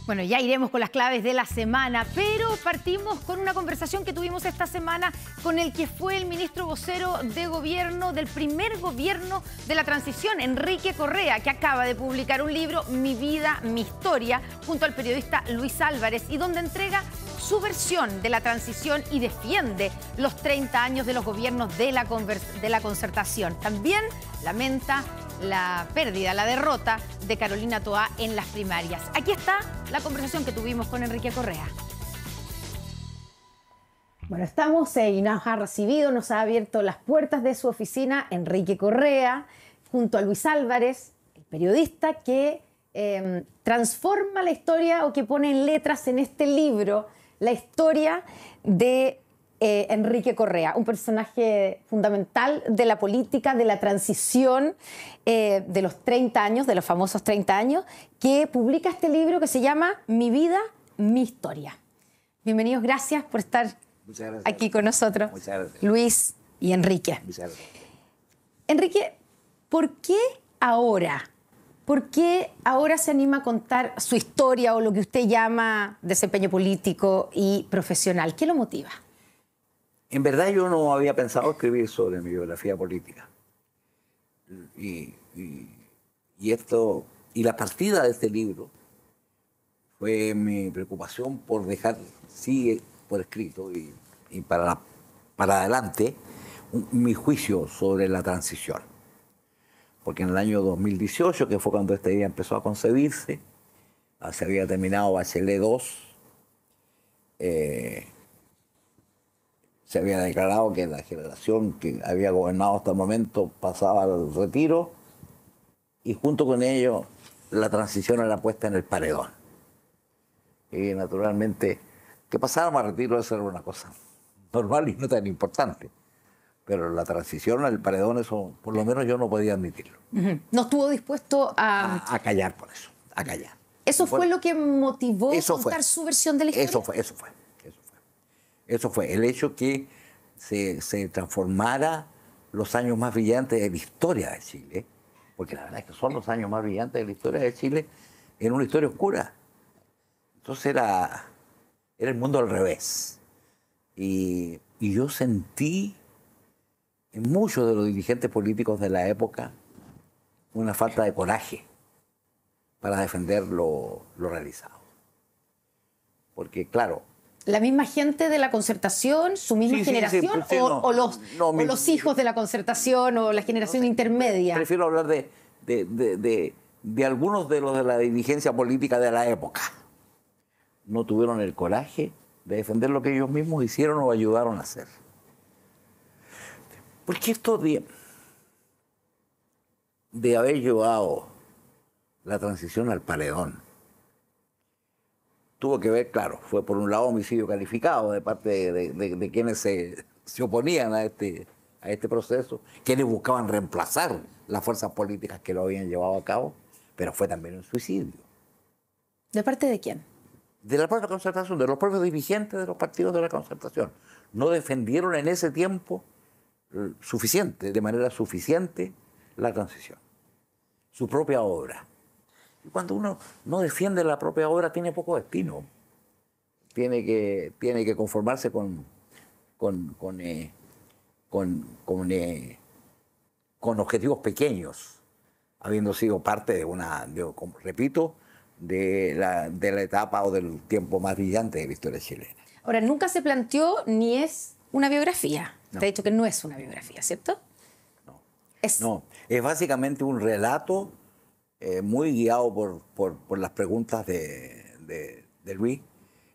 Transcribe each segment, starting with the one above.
Bueno, ya iremos con las claves de la semana, pero partimos con una conversación que tuvimos esta semana con el que fue el ministro vocero de gobierno del primer gobierno de la transición, Enrique Correa, que acaba de publicar un libro, Mi vida, mi historia, junto al periodista Luis Álvarez, y donde entrega su versión de la transición y defiende los 30 años de los gobiernos de la concertación. También lamenta la pérdida, la derrota de Carolina Toá en las primarias. Aquí está la conversación que tuvimos con Enrique Correa. Bueno, estamos y nos ha recibido, nos ha abierto las puertas de su oficina Enrique Correa, junto a Luis Álvarez, el periodista que transforma la historia o que pone en letras en este libro la historia de Enrique Correa, un personaje fundamental de la política, de la transición de los 30 años, de los famosos 30 años, que publica este libro que se llama Mi vida, mi historia. Bienvenidos, gracias por estar aquí con nosotros, Luis y Enrique. Enrique, ¿por qué ahora? ¿Por qué ahora se anima a contar su historia o lo que usted llama desempeño político y profesional? ¿Qué lo motiva? En verdad yo no había pensado escribir sobre mi biografía política. Y la partida de este libro fue mi preocupación por dejar, sí, por escrito y para adelante, mi juicio sobre la transición. Porque en el año 2018, que fue cuando esta idea empezó a concebirse, se había terminado Bachelet II, se había declarado que la generación que había gobernado hasta el momento pasaba al retiro y junto con ello la transición era puesta en el paredón. Y naturalmente que pasáramos al retiro eso era una cosa normal y no tan importante. Pero la transición al paredón, eso por lo menos yo no podía admitirlo. ¿No estuvo dispuesto a callar por eso, a callar? ¿Eso fue lo que motivó contar su versión de la historia? Eso fue el hecho que se transformara los años más brillantes de la historia de Chile, porque la verdad es que son los años más brillantes de la historia de Chile, en una historia oscura. Entonces era el mundo al revés. Y yo sentí en muchos de los dirigentes políticos de la época una falta de coraje para defender lo realizado. Porque, claro, ¿la misma gente de la concertación, su misma generación, o los hijos de la concertación o la generación intermedia? Prefiero hablar de algunos de los de la dirigencia política de la época. No tuvieron el coraje de defender lo que ellos mismos hicieron o ayudaron a hacer. Porque esto de haber llevado la transición al paredón tuvo que ver, claro, fue por un lado homicidio calificado de parte de quienes se oponían a este proceso, quienes buscaban reemplazar las fuerzas políticas que lo habían llevado a cabo, pero fue también un suicidio. ¿De parte de quién? De la propia concertación, de los propios dirigentes de los partidos de la concertación. No defendieron en ese tiempo de manera suficiente la transición, su propia obra. Y cuando uno no defiende la propia obra tiene poco destino. Tiene que conformarse con objetivos pequeños, habiendo sido parte repito, de la etapa o del tiempo más brillante de la historia chilena. Ahora, nunca se planteó ni es una biografía. No. Te ha dicho que no es una biografía, ¿cierto? No. Es básicamente un relato muy guiado por las preguntas de Luis.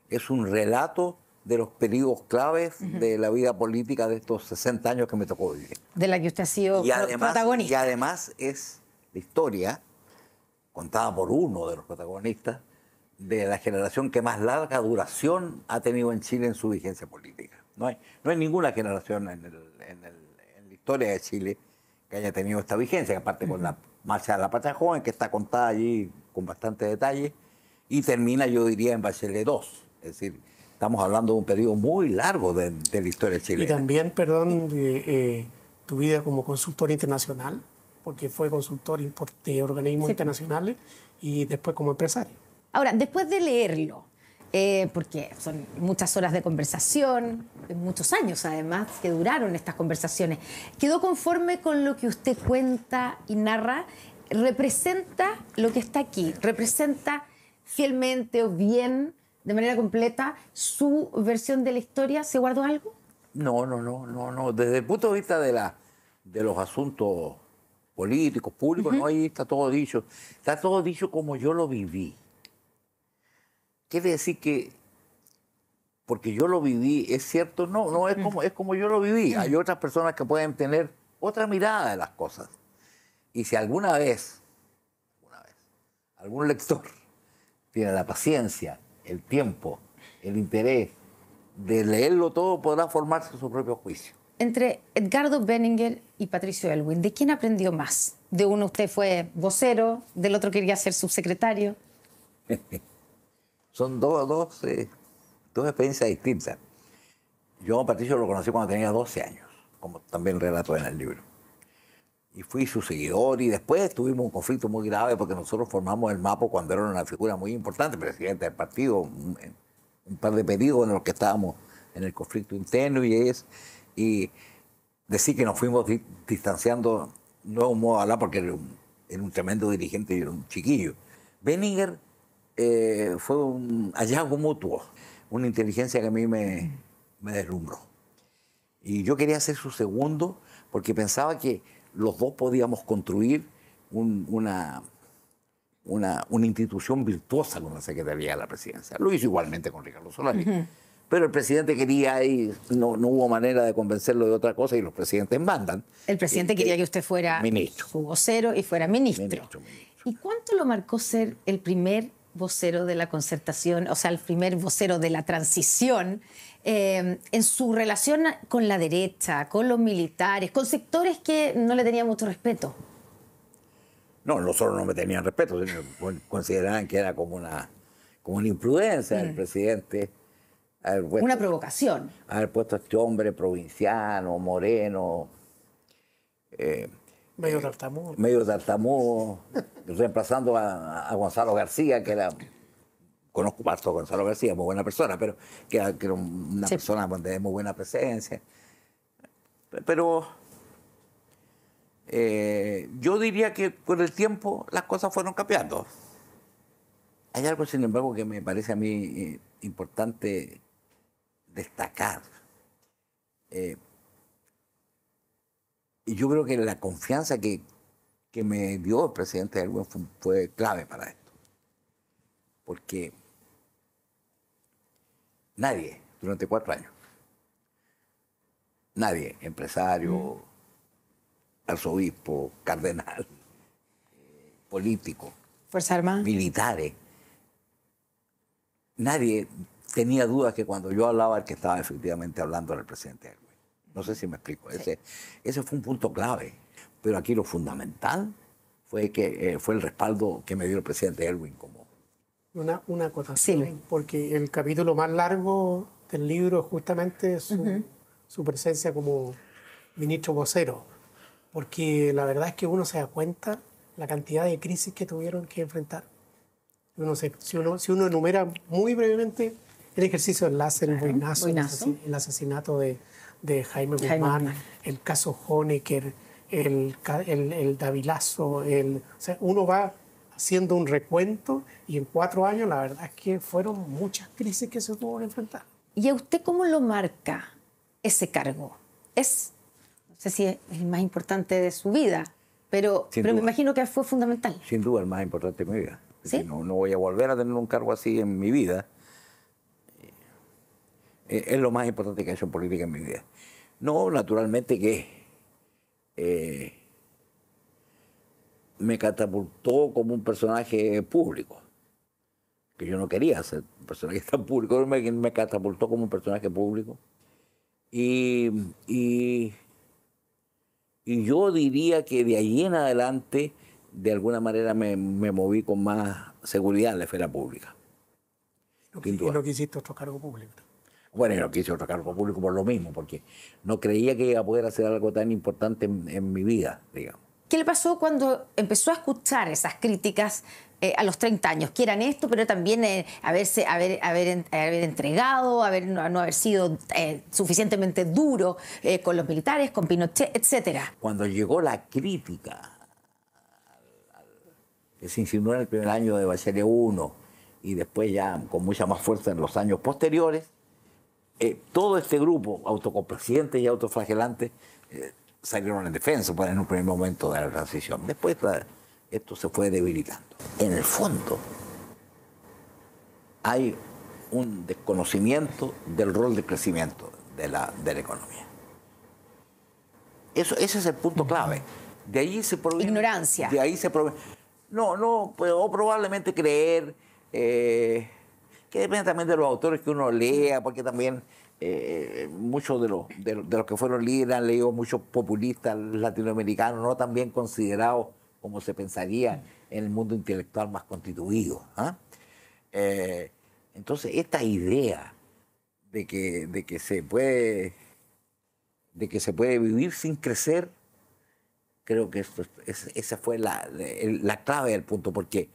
Es un relato de los periodos claves de la vida política de estos 60 años que me tocó vivir. De la que usted ha sido protagonista. Y además es la historia, contada por uno de los protagonistas, de la generación que más larga duración ha tenido en Chile en su vigencia política. No hay ninguna generación en la historia de Chile que haya tenido esta vigencia, que aparte con la Marcha de la Patria Joven, que está contada allí con bastante detalle, y termina, yo diría, en Bachelet II. Es decir, estamos hablando de un periodo muy largo de la historia chilena. Y también, perdón, tu vida como consultor internacional, porque fue consultor de organismos internacionales y después como empresario. Ahora, después de leerlo, porque son muchas horas de conversación, muchos años además que duraron estas conversaciones, ¿quedó conforme con lo que usted cuenta y narra? ¿Representa lo que está aquí? ¿Representa fielmente o bien, de manera completa, su versión de la historia? ¿Se guardó algo? No. Desde el punto de vista de los asuntos políticos, públicos, no, ahí está todo dicho. Está todo dicho como yo lo viví. Quiere decir que, porque yo lo viví, ¿es cierto? No, es como yo lo viví. Hay otras personas que pueden tener otra mirada de las cosas. Y si alguna vez, algún lector tiene la paciencia, el tiempo, el interés de leerlo todo, podrá formarse su propio juicio. Entre Edgardo Benninger y Patricio Aylwin, ¿de quién aprendió más? De uno usted fue vocero, del otro quería ser subsecretario. Son dos experiencias distintas. Yo a Patricio lo conocí cuando tenía 12 años, como también relato en el libro. Y fui su seguidor y después tuvimos un conflicto muy grave porque nosotros formamos el MAPO cuando era una figura muy importante, presidente del partido, un par de periodos en los que estábamos en el conflicto interno y decir que nos fuimos distanciando no es un modo de hablar porque era un tremendo dirigente y era un chiquillo. Benninger fue un hallazgo mutuo, una inteligencia que a mí me deslumbró. Y yo quería ser su segundo porque pensaba que los dos podíamos construir una institución virtuosa con la Secretaría de la Presidencia. Lo hizo igualmente con Ricardo Solari. Pero el presidente quería y no hubo manera de convencerlo de otra cosa y los presidentes mandan. El presidente quería que usted fuera ministro. Su vocero y fuera ministro. ¿Y cuánto lo marcó ser el primer vocero de la concertación, o sea, el primer vocero de la transición, en su relación con la derecha, con los militares, con sectores que no le tenían mucho respeto? No solo no me tenían respeto, sino que consideraban que era como una imprudencia del presidente. Una provocación. Haber puesto a este hombre provinciano, moreno, Medio tartamudo. medio tartamudo, reemplazando a Gonzalo García, que era... Conozco harto a Gonzalo García, muy buena persona, pero que era una persona de muy buena presencia. Pero yo diría que con el tiempo las cosas fueron cambiando. Hay algo, sin embargo, que me parece a mí importante destacar. Y yo creo que la confianza que me dio el presidente Aylwin fue clave para esto. Porque nadie, durante 4 años, nadie, empresario, arzobispo, cardenal, político, Fuerza Armada, militares, nadie tenía dudas que cuando yo hablaba, el que estaba efectivamente hablando era el presidente Aylwin. No sé si me explico. Sí. Ese fue un punto clave. Pero aquí lo fundamental fue el respaldo que me dio el presidente Aylwin como... Una acotación, porque el capítulo más largo del libro es justamente su presencia como ministro vocero, porque la verdad es que uno se da cuenta la cantidad de crisis que tuvieron que enfrentar. Si uno enumera muy brevemente el ejercicio del láser, el boinazo, el asesinato de Jaime Guzmán, el caso Honecker, el Davilazo, o sea, uno va haciendo un recuento y en 4 años la verdad es que fueron muchas crisis que se tuvo que enfrentar. ¿Y a usted cómo lo marca ese cargo? No sé si es el más importante de su vida, pero me imagino que fue fundamental. Sin duda el más importante de mi vida. ¿Sí? No voy a volver a tener un cargo así en mi vida. Es lo más importante que he hecho en política en mi vida. No, naturalmente que me catapultó como un personaje público, que yo no quería ser un personaje tan público, me catapultó como un personaje público. Y yo diría que de allí en adelante, de alguna manera me moví con más seguridad en la esfera pública. Y no quisiste otro cargo público. Bueno, yo no quise otro cargo público por lo mismo, porque no creía que iba a poder hacer algo tan importante en mi vida, digamos. ¿Qué le pasó cuando empezó a escuchar esas críticas a los 30 años, que eran esto, pero también haber entregado, no haber sido suficientemente duro con los militares, con Pinochet, etcétera. Cuando llegó la crítica que se insinuó en el primer año de Bachelet I y después ya con mucha más fuerza en los años posteriores, todo este grupo, autocomplacientes y autoflagelantes, salieron en defensa en un primer momento de la transición. Después esto se fue debilitando. En el fondo, hay un desconocimiento del rol de crecimiento de la economía. Ese es el punto clave. De ahí se proviene... Ignorancia. De ahí se proviene... No, o probablemente creer, que depende también de los autores que uno lea, porque también muchos de los que fueron líderes han leído muchos populistas latinoamericanos, no tan bien considerados como se pensaría en el mundo intelectual más constituido. Entonces, esta idea de que se puede vivir sin crecer, creo que esa fue la clave del punto. ¿Por qué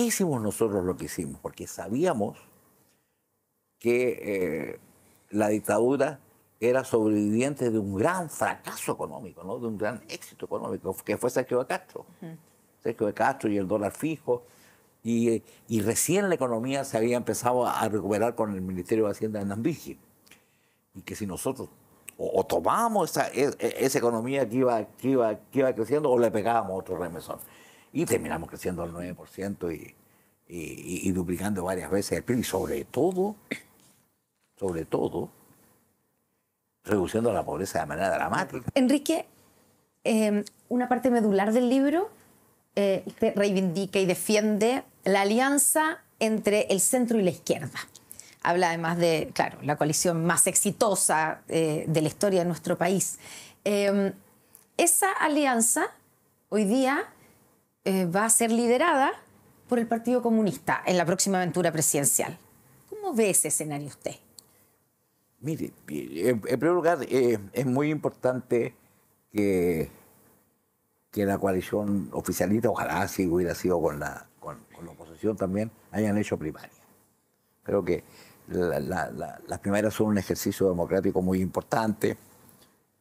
hicimos nosotros lo que hicimos? Porque sabíamos que la dictadura era sobreviviente de un gran fracaso económico, ¿no? De un gran éxito económico, que fue Sergio de Castro. Sergio de Castro y el dólar fijo. Y recién la economía se había empezado a recuperar con el Ministerio de Hacienda de Nambiji. Y que si nosotros o tomábamos esa economía que iba creciendo o le pegábamos otro remesón. Y terminamos creciendo al 9% y duplicando varias veces el PIB. Y sobre todo, reduciendo la pobreza de manera dramática. Enrique, una parte medular del libro, usted reivindica y defiende la alianza entre el centro y la izquierda. Habla además de, claro, la coalición más exitosa de la historia de nuestro país. Esa alianza hoy día va a ser liderada por el Partido Comunista en la próxima aventura presidencial. ¿Cómo ve ese escenario usted? Mire, en primer lugar, es muy importante que la coalición oficialista, ojalá si hubiera sido con la oposición también, hayan hecho primaria. Creo que las primarias son un ejercicio democrático muy importante.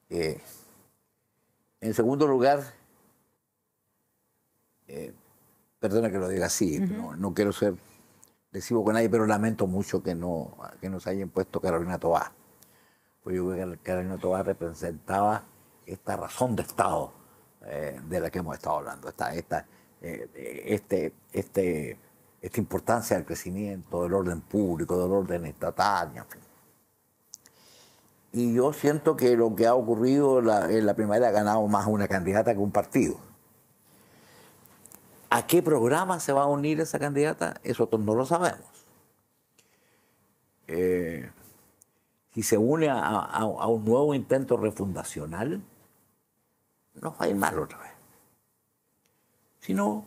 En segundo lugar, perdona que lo diga así, no quiero ser lesivo con nadie, pero lamento mucho que no se haya impuesto Carolina Tobar. Pues yo creo que Carolina Tobar representaba esta razón de Estado de la que hemos estado hablando, esta importancia del crecimiento, del orden público, del orden estatal, en fin. Y yo siento que lo que ha ocurrido en la primaria ha ganado más una candidata que un partido. ¿A qué programa se va a unir esa candidata? Eso no lo sabemos. Si se une a un nuevo intento refundacional, nos va a ir mal otra vez. Si no,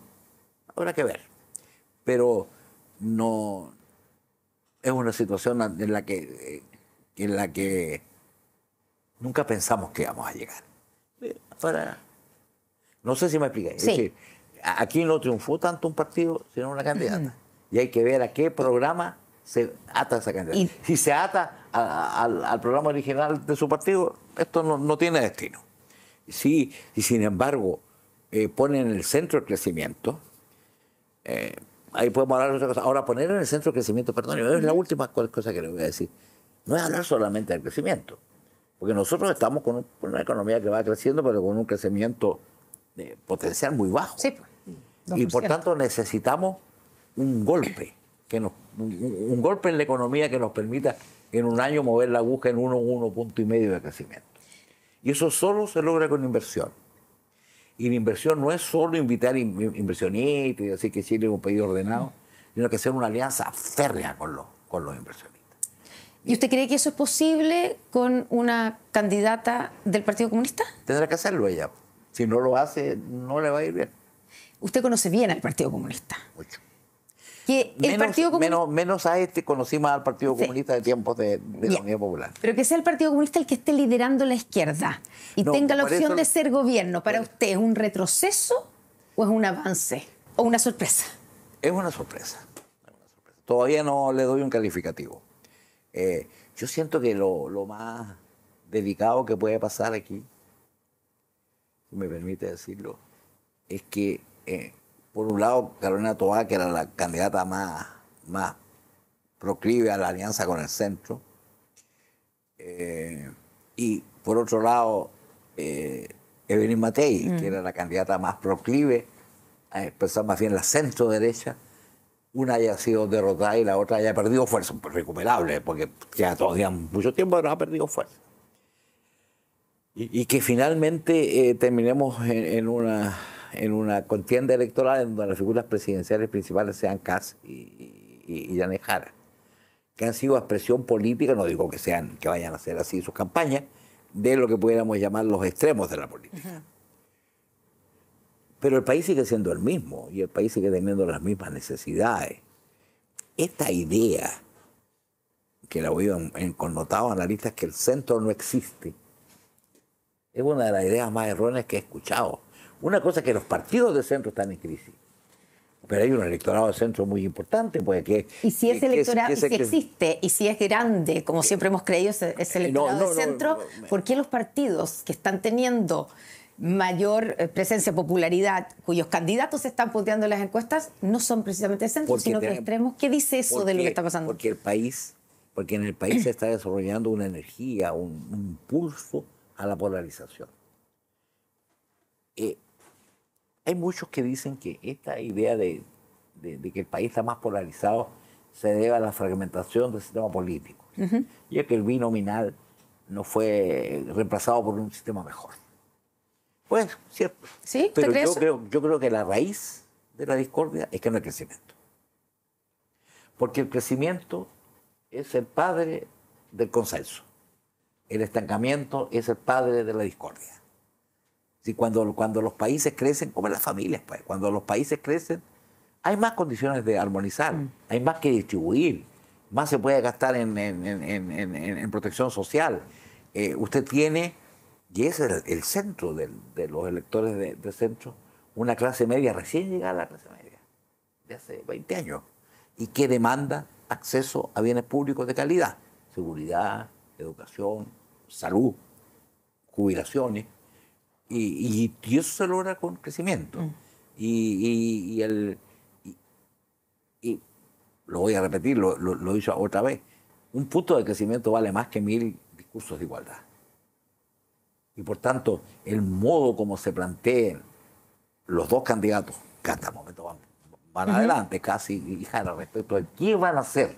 habrá que ver. Pero no es una situación en la que nunca pensamos que íbamos a llegar. No sé si me expliqué. Sí. Es decir, aquí no triunfó tanto un partido, sino una candidata. Y hay que ver a qué programa se ata esa candidata. Si se ata al programa original de su partido, esto no tiene destino. Si, sin embargo, ponen en el centro el crecimiento, ahí podemos hablar de otra cosa. Ahora, poner en el centro el crecimiento, perdón, es la última cosa que le voy a decir. No es hablar solamente del crecimiento, porque nosotros estamos con una economía que va creciendo, pero con un crecimiento potencial muy bajo. Sí, 2%. Y por tanto necesitamos un golpe, un golpe en la economía que nos permita en un año mover la aguja en 1,5 puntos de crecimiento. Y eso solo se logra con inversión. Y la inversión no es solo invitar inversionistas y decir que Chile es un país ordenado, sino que hacer una alianza férrea con los inversionistas. ¿Y usted cree que eso es posible con una candidata del Partido Comunista? Tendrá que hacerlo ella. Si no lo hace, no le va a ir bien. Usted conoce bien al Partido Comunista. Mucho. Que el Partido Comunista... menos a conocí más al Partido Comunista de tiempos de la Unidad Popular. Pero que sea el Partido Comunista el que esté liderando la izquierda y tenga la opción de ser gobierno, ¿para usted es un retroceso o es un avance? ¿O una sorpresa? Es una sorpresa. Todavía no le doy un calificativo. Yo siento que lo más delicado que puede pasar aquí, si me permite decirlo, es que, por un lado, Carolina Toá, que era la candidata más proclive a la alianza con el centro, y por otro lado, Evelyn Matei, que era la candidata más proclive a expresar más bien la centro derecha, una haya sido derrotada y la otra haya perdido fuerza, pues recuperable, porque ya todavía mucho tiempo no ha perdido fuerza. Y que finalmente terminemos en una contienda electoral en donde las figuras presidenciales principales sean Kast y Janet Jara, que han sido expresión política, no digo que vayan a hacer así sus campañas, de lo que pudiéramos llamar los extremos de la política. Pero el país sigue siendo el mismo y el país sigue teniendo las mismas necesidades. Esta idea, que la he oído en connotados analistas, que el centro no existe, es una de las ideas más erróneas que he escuchado. Una cosa es que los partidos de centro están en crisis, pero hay un electorado de centro muy importante. Pues, y si ese electorado existe y si es grande, como siempre hemos creído, ese electorado de centro, ¿por qué los partidos que están teniendo mayor presencia, popularidad, cuyos candidatos se están punteando en las encuestas, no son precisamente de centro, sino que extremos? ¿Qué dice eso de lo que está pasando? Porque en el país se está desarrollando una energía, un impulso a la polarización. Hay muchos que dicen que esta idea de que el país está más polarizado se debe a la fragmentación del sistema político, y es que el binominal no fue reemplazado por un sistema mejor. Pues, cierto. ¿Sí? Pero yo creo que la raíz de la discordia es que no hay crecimiento. Porque el crecimiento es el padre del consenso. El estancamiento es el padre de la discordia. Si cuando los países crecen, como las familias, pues, cuando los países crecen, hay más condiciones de armonizar, hay más que distribuir, más se puede gastar en protección social. Usted tiene, y ese es el centro de los electores de centro, una clase media recién llegada a la clase media, de hace 20 años, y que demanda acceso a bienes públicos de calidad, seguridad, educación, salud, jubilaciones, y eso se logra con crecimiento. Y lo voy a repetir, lo he dicho otra vez, un punto de crecimiento vale más que 1000 discursos de igualdad. Y por tanto, el modo como se planteen los dos candidatos, que hasta el momento van adelante, casi y Jara, respecto de qué van a hacer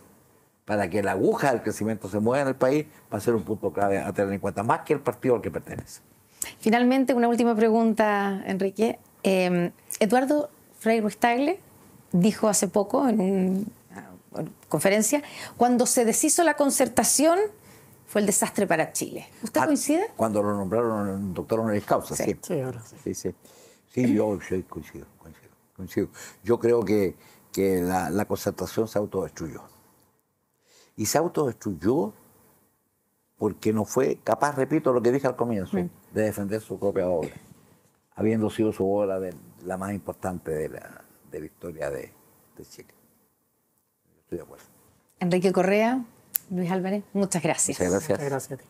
para que la aguja del crecimiento se mueva en el país, va a ser un punto clave a tener en cuenta, más que el partido al que pertenece. Finalmente, una última pregunta, Enrique. Eduardo Frei Ruiz-Tagle dijo hace poco en una conferencia, cuando se deshizo la concertación fue el desastre para Chile. ¿Usted coincide? Cuando lo nombraron doctor honoris causa, sí. Sí, ahora sí. Sí, yo coincido. Yo creo que la concertación se autodestruyó. Y se autodestruyó porque no fue capaz, repito lo que dije al comienzo, de defender su propia obra, habiendo sido su obra la más importante de la historia de Chile. Estoy de acuerdo. Enrique Correa, Luis Álvarez, muchas gracias. Muchas gracias. Muchas gracias a ti.